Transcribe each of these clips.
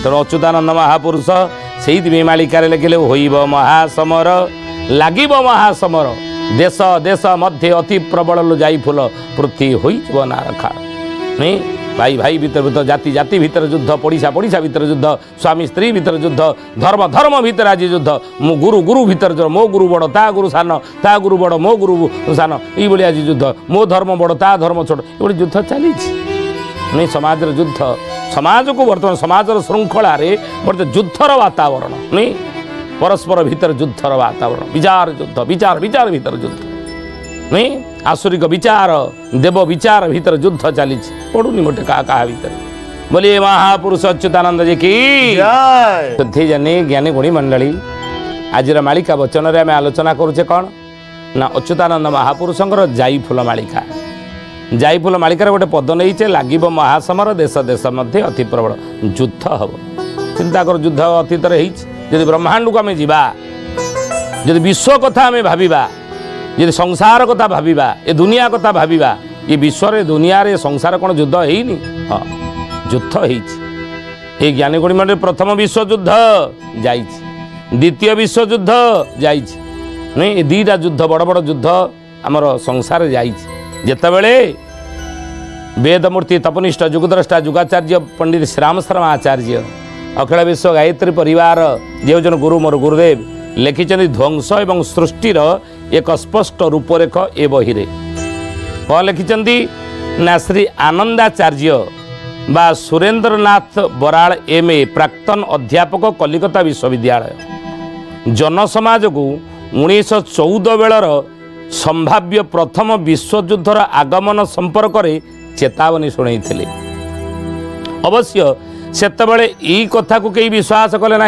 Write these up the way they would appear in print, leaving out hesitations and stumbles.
तेणु अच्युतानंद महापुरुष से मालिकार लिखिले होइब महासमर लागिब महासमर देश देश मध्य अति प्रबल जाई फूल पृथ्वी हो नारखा नहीं भाई भाई भीतर भीतर जाति जाति भीतर युद्ध पड़िशा पड़िशा भीतर युद्ध स्वामी स्त्री भीतर युद्ध धर्म धर्म भीतर आज युद्ध मो गुरु गुरु भीतर मो गुरु बड़ ता गुरु सान ता गुरु बड़ मो गुरु सान ये आज युद्ध मो धर्म बड़ ता धर्म छोट ये युद्ध चली नहीं समाज युद्ध समाज को बर्तमान समाजर श्रृंखला बर्तमान युद्धर वातावरण नहीं परस्पर भीतर युद्धर वातावरण विचार युद्ध विचार विचार भीतर युद्ध नहीं आसुरिक विचार देव विचार भीतर युद्ध चली पड़ूनी मोटे क्या भीतर बोलिए महापुरुष अच्युतानंद जी की शुद्धि जनी ज्ञानी गुणी मंडली आज मालिका वचन रे आम आलोचना करुचे कौन ना अच्युतानंद महापुरुषंकर जाई फूल मालिका जाई फूल मालिकार गोटे पद नहीं लागिब महासमर देश देश मध्य अति प्रबल युद्ध हम चिंता कर युद्ध अतीत यदि ब्रह्मांड को आम जा विश्व कथा आम भाविबा यदि संसार कथा भाविबा ये दुनिया कथा भाविबा ये विश्व दुनिया रे संसार कौन युद्ध है हाँ युद्ध हो ज्ञानी गुणी मंडल प्रथम विश्व युद्ध जा द्वितीय विश्व युद्ध जा नहीं दीटा युद्ध बड़ बड़ युद्ध आमर संसार जातेबले वेदमूर्ति तपनिष्ठ जुगद्रष्टा जुगाचार्य पंडित श्रीराम शर्मा आचार्य अखिल विश्व गायत्री परिवार जो जन गुरु मोर गुरुदेव लिखिं ध्वंस एवं सृष्टिर एक स्पष्ट रूपरेख ए बही कौन लिखिं ना श्री आनंदाचार्य बा सुरेंद्रनाथ बराड़ MA प्राक्तन अध्यापक कलिकता विश्वविद्यालय जनसमाज को 1914 बेलर संभाव्य प्रथम विश्वयुद्धर आगमन संपर्क में चेतावनी शुणी अवश्य सेतबले यही कथा को कई विश्वास कले ना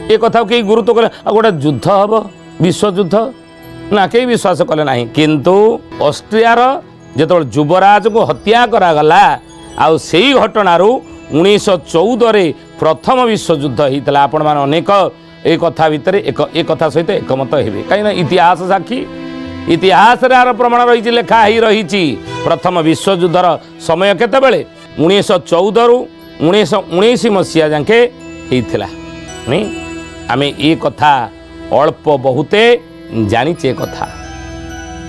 ये कथा को कई गुरुत्व कले गोटे युद्ध हम विश्वयुद्ध ना कई विश्वास कले ना किंतु ऑस्ट्रियार जो युवराज को हत्या करागला आउ से घटनार 1914 प्रथम विश्वयुद्ध होता आपण मैंने अनेक एक कथा भितर एक कथा सहित एकमत हे कहीं इतिहास साक्षी इतिहास यार प्रमाण रही लेखा ही रही प्रथम विश्वयुद्धर समय केतबेले 1914 रु 1919 मसीहा जाके होता नहीं आम ये कथा अल्प बहुते जानीचे कथा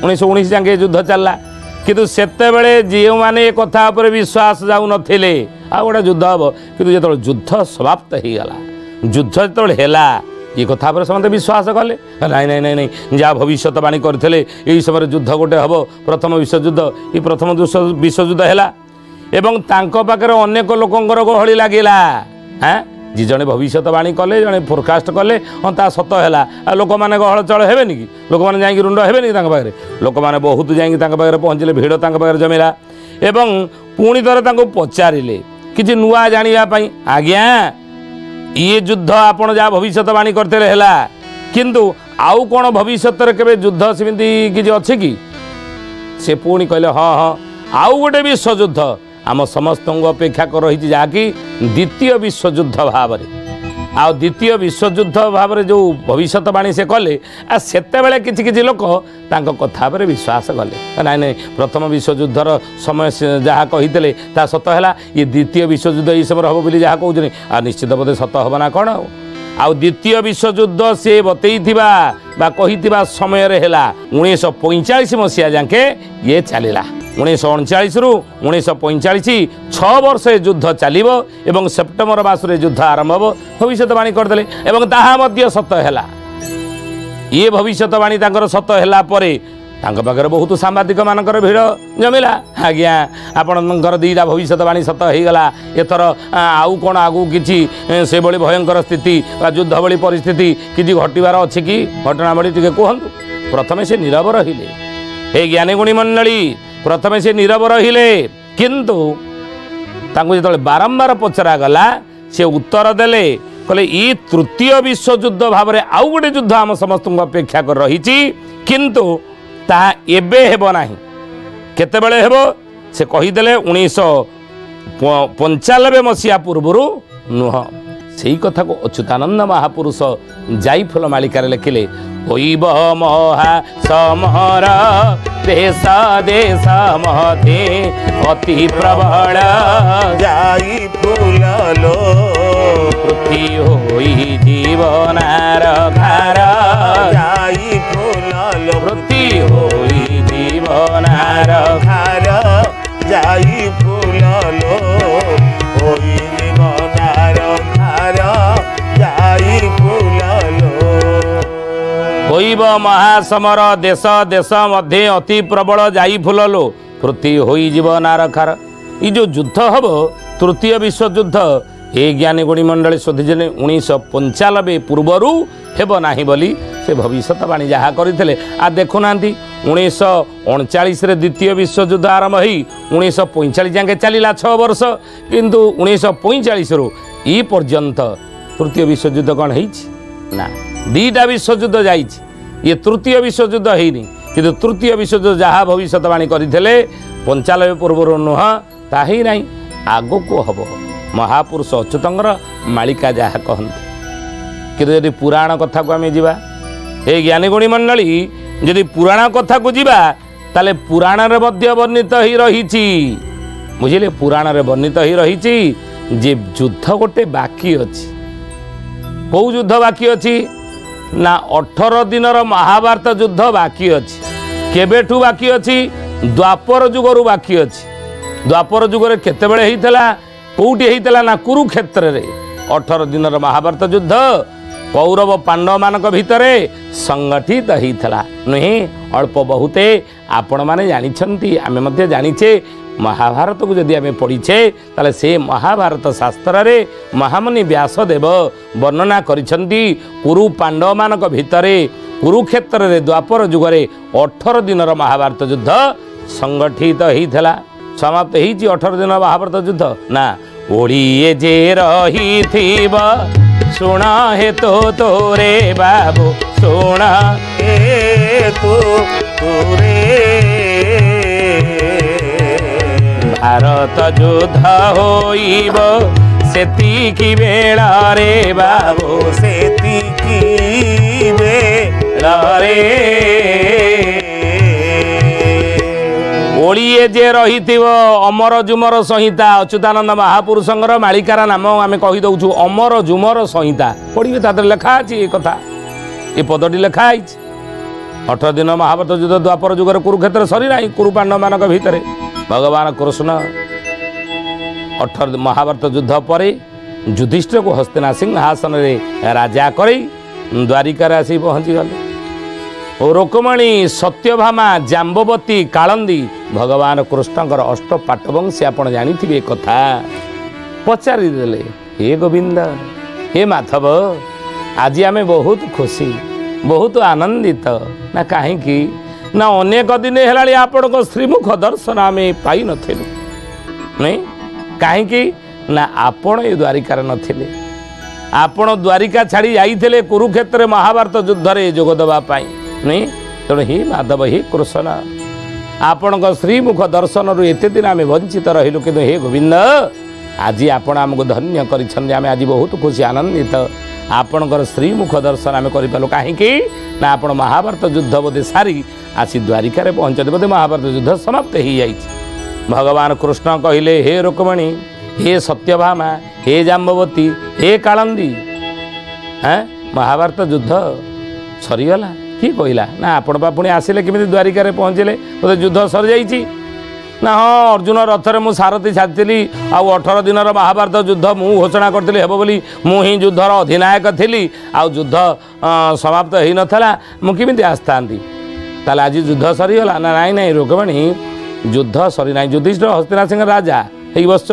1919 जाके युद्ध चलला किंतु सेतेबेले जो मैंने कथा पर विश्वास जाऊ नथिले आ गोटे युद्ध हम किंतु जो युद्ध समाप्त हो गला युद्ध जो है ये कथा पर समस्त विश्वास कले नाई नाई नाई नाई जहाँ भविष्यवाणी करते यही समय युद्ध गोटे हम प्रथम विश्वयुद्ध ये प्रथम विश्वयुद्ध है एवं तांको पाखरे अनेक लोकंकर गहली लगिला हाँ जी जड़े भविष्यवाणी कले जड़े फोरकास्ट कले हाँ ता सत है लोक मैंने गहल चल हे कि लोक मैंने जाकि रुंड हे लोक मैंने बहुत जाकि पहुँचले भिड़ पाखे जमिला एवं पुणी थर पचारे कि नुआ जानापी आज्ञा ये युद्ध आपड़ जहाँ भविष्यवाणी करते है किंतु आउ कौन भविष्य के युद्ध सेमती किसी अच्छे कि से पुणी कहले हाँ हाँ आउ गोटे विश्वयुद्ध आम समस्त अपेक्षा कर रही जहाँकि द्वितीय विश्वयुद्ध भाव आ द्वितीय विश्वयुद्ध भाव जो भविष्यवाणी से कले सेतेबेले किछि किछि लोक तांको कथा पर विश्वास कले नाई नाई प्रथम विश्वयुद्धर समय जहाँ कही ता सत है ये द्वितीय विश्वयुद्ध ये समय हम बोली जहाँ कहते आ निश्चित बोधे सत हम ना कौन आ द्वितीय विश्वयुद्ध से बतई कही समय 1945 मसीहा जाके ये चलला 1939 रु 1945 6 वर्ष युद्ध चलो एवं सेप्टेम्बर मासरे युद्ध आरंभ हो भविष्यवाणी करदे एवं ताहा मध्य सत है ये भविष्यवाणी सत है पाखे बहुत सांबादिक मानकर भिड़ जमिला आज्ञा आपणकर दीटा भविष्यवाणी सत होगला एथर आउ कौन आगू कि से भली भयंकर स्थिति युद्ध भली परिस्थिति किसी घटवार अच्छी कि घटनावली टी कहतु प्रथमे से नीरव रहिले हे ज्ञानी गुणी मंडली प्रथमे से नीरव रहिले किंतु जो बारंबार पचरा गला से उत्तर देले कहले ये तृतीय विश्वयुद्ध भाव में आउ गोटे युद्ध आम समस्त अपेक्षा कर रही किंतु ताहा एबे हेबो नाही केतेबेले हेबो से कहीदेले 1995 मसीहा पूर्व नुह से कथा को अच्युतानंद महापुरुष जाई फूल मालिकार लिखिले होइब महा समर देश देश मध्य अति प्रबल जाई फूल लो ପୃଥ୍ୱୀ ହୋଇ ଜୀବନାର ଖାର ଯାଇ ଫୁଲ ପୃଥ୍ୱୀ ହୋଇ ଜୀବନାର ଖାର ଯାଇ ଫୁଲ ହୋଇ ଜୀବନାର ଖାର ଯାଇ ଫୁଲ ହୋଇବ ମହାସମର ଦେଶ ଦେଶ ମଧ୍ୟରେ ଅତି ପ୍ରବଳ ଯାଇ ଫୁଲ लो ପୃଥ୍ୱୀ ହୋଇଯିବ ନାରଖାର। ये जो युद्ध हम तृतीय विश्वयुद्ध ए ज्ञानी गुणी मंडली शोधिजे 1995 पूर्वर हेब ना बोली से भविष्यवाणी जहाँ करते आ देखुना 1939 द्वितीय विश्वयुद्ध आरंभ हो 1945 जाके चलला 6 वर्ष किंतु 1945 रु ई पर्यंत तृतीय विश्वयुद्ध कौन ना दीटा विश्वयुद्ध जाइए ये तृतीय विश्वयुद्ध होनी कि तृतीय विश्वयुद्ध जहाँ भविष्यवाणी करते 95 पूर्व नुह ता ही नहीं आगो को हम महापुरुष अच्युतंकर मालिका जहाँ कहते कि पुराण कथा को आम जा ए ज्ञानी गुणी मंडली जदि पुराण कथा को जीवा ताले पुराण रे मध्य वर्णित ही रही बुझे पुराण रे वर्णित ही रही जे युद्ध गोटे बाकी अच्छी कौ युद्ध बाकी अच्छी ना 18 दिनर महाभारत युद्ध बाकी अच्छी केबेठू बाकी अच्छी द्वापर जुगरू बाकी अच्छी द्वापर जुगरे केतेबेले हेइतला कोउटी हेइतला ना कुरुक्षेत्र रे 18 दिनर महाभारत युद्ध कौरव पांडव मानक भितरे संगठित हेइतला नुहे अल्प बहुते आपण माने जानिछंती आमे मध्ये जानिछे महाभारत को जदि आमे पढ़ीछे ताले से महाभारत शास्त्र रे महामुनि व्यासदेव वर्णना करिछंती कुरु पांडव मानक भितरे कुरुक्षेत्र रे द्वापर जुगरे 18 दिनर महाभारत युद्ध संगठित हेइतला समाप्त होती 18 दिन महाभारत युद्ध ना ओड़िए जे रही थीब सुण हे तो तोरे बाबू सुण हे तो तोरे भारत युद्ध होइब सेतिकी बेला रे बाबू सेतिकी बेला रे ओड़िए जे रही अमर जुमर संहिता अच्युतानंद महापुरुषंकर मालिकार नाम आम कहीदे अमर जुमर संहिता पढ़े ताद लिखा अच्छी ये कथा ये पदटी लिखाई 18 दिन महाभारत युद्ध द्वापर जुगर कुरुक्षेत्र सरीना कुरु पांडव मानक भितर भगवान कृष्ण 18 महाभारत युद्ध पर युधिष्ठिर को हस्तिना सिंहासन रे राजा कर द्वारिका आसी पहुँची गले रुक्मणी सत्यभामा जाम्बवती कालंदी भगवान कृष्णकर अष्ट पाटवंशी आपण जानी कथा पचारि देले हे गोविंद हे माधव आज आमे बहुत खुशी बहुत आनंदित ना कहीं ना अनेक दिन है आपण को श्रीमुख दर्शन आम पाई नथिलु नहीं कहीं ना आपण ये द्वारिकार नथिले आपण द्वारिका छाड़ी जाइथिले कुरुक्षेत्र महाभारत युद्ध रे जोग देबा पाई नहीं तेणु हे माधव हे कृष्ण आपण श्रीमुख दर्शन रु एते दिन आम वंचित रहिलु कि हे गोविंद आज आपण आमको धन्य करिछन आम आज बहुत खुशी आनंदित आपणकर श्रीमुख दर्शन आम करूँ कहीं ना आपण महाभारत युद्ध बोधे सारी आसी द्वारिका पहुँचते बोधे महाभारत युद्ध समाप्त हो जाए भगवान कृष्ण कहले हे रुक्मणी हे सत्यभामा हे जाम्बवती हे कालंदी महाभारत युद्ध सरीगला किए कहला ना आपण पुणी आसिले केमी द्वारिका पहुँचले बोधे युद्ध सरी जाइए ना हाँ अर्जुन रथरे मु सारथी छाड़ी आउ 18 दिन महाभारत युद्ध मु घोषणा करी हे बोली मुझी युद्धर अधिनायक थी आउ युद्ध समाप्त हो नाला मुझे आसता आज युद्ध सरीगला ना नाई नाई रुक्मणी युद्ध सरी ना युधिष्ठिर हस्तिना सिंह राजा हो बस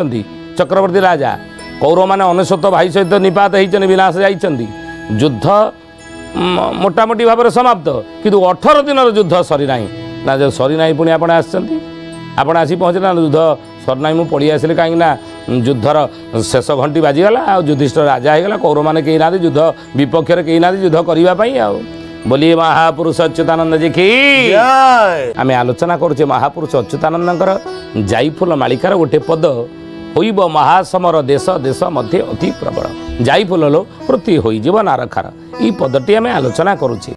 चक्रवर्ती राजा कौरव मैंने 99 भाई सहित निपात होती विनाश जाइंट युद्ध मोटामोटी भाव समाप्त किंतु 18 दिन युद्ध सरी ना जो सरी ना पुणी आप आपण आसी पहुँचे ना युद्ध सरना मुझे पढ़ी आसिले कहीं युद्धर शेष घंटी बाजिगला आ युधिष्ठिर राजा होगा कौरव मैंने कहीं ना युद्ध विपक्ष कहीं ना युद्ध करने आओ बोलिए महापुरुष अच्युतानंद जी की आम आलोचना करुचे महापुरुष अच्युतानंदर जाईफुल मालिकार गोटे पद होइब महासमर देश देश मध्य अति प्रबल जाईफुल लो पृथ्वी होइजिब नारखार ई पदटी आम आलोचना करुचे।